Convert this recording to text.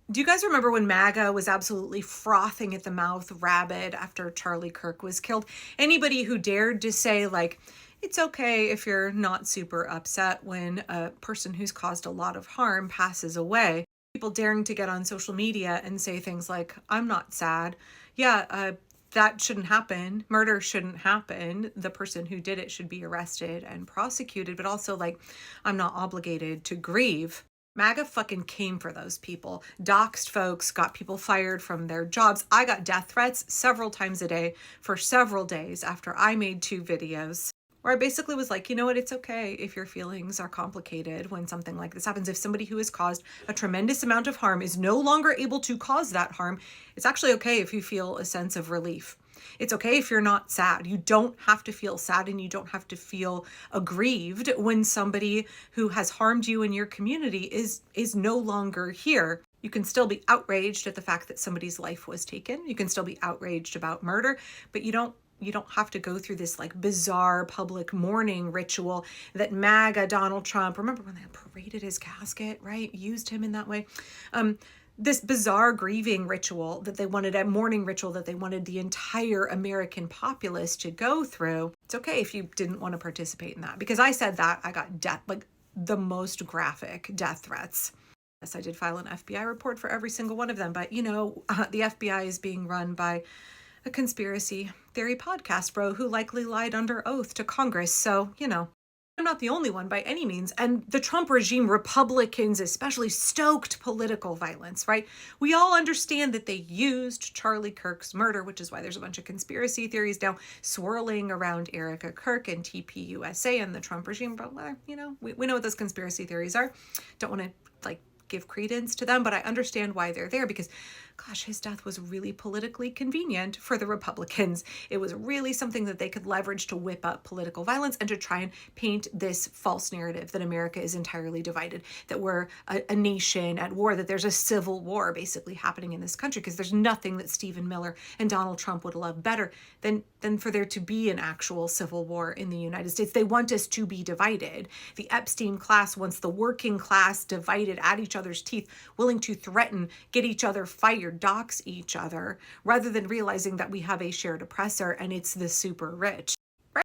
Do you guys remember when MAGA was absolutely frothing at the mouth, rabid after Charlie Kirk was killed? Anybody who dared to say, like, it's okay if you're not super upset when a person who's caused a lot of harm passes away. People daring to get on social media and say things like, I'm not sad. Yeah, that shouldn't happen. Murder shouldn't happen. The person who did it should be arrested and prosecuted, but also, like, I'm not obligated to grieve. MAGA fucking came for those people, doxed folks, got people fired from their jobs. I got death threats several times a day for several days after I made 2 videos where I basically was like, you know what, it's okay if your feelings are complicated when something like this happens. If somebody who has caused a tremendous amount of harm is no longer able to cause that harm, it's actually okay if you feel a sense of relief. It's okay if you're not sad. You don't have to feel sad, and you don't have to feel aggrieved when somebody who has harmed you in your community is no longer here. You can still be outraged at the fact that somebody's life was taken. You can still be outraged about murder, but you don't have to go through this like bizarre public mourning ritual that MAGA Donald Trump, remember when they paraded his casket, right? Used him in that way. This bizarre grieving ritual that they wanted, a mourning ritual that they wanted the entire American populace to go through. It's okay if you didn't want to participate in that, because I said that I got death, like the most graphic death threats. Yes, I did file an FBI report for every single one of them, but the FBI is being run by a conspiracy theory podcast bro who likely lied under oath to Congress. So, I'm not the only one by any means. And the Trump regime, Republicans especially, stoked political violence, right? We all understand that they used Charlie Kirk's murder, which is why there's a bunch of conspiracy theories now swirling around Erica Kirk and TPUSA and the Trump regime. But, we know what those conspiracy theories are. Don't want to, give credence to them, but I understand why they're there, because gosh, his death was really politically convenient for the Republicans. It was really something that they could leverage to whip up political violence and to try and paint this false narrative that America is entirely divided, that we're a nation at war, that there's a civil war basically happening in this country, because there's nothing that Stephen Miller and Donald Trump would love better than for there to be an actual civil war in the United States. They want us to be divided. The Epstein class wants the working class divided at each other's teeth, willing to threaten, get each other fired, dox each other, rather than realizing that we have a shared oppressor, and it's the super rich.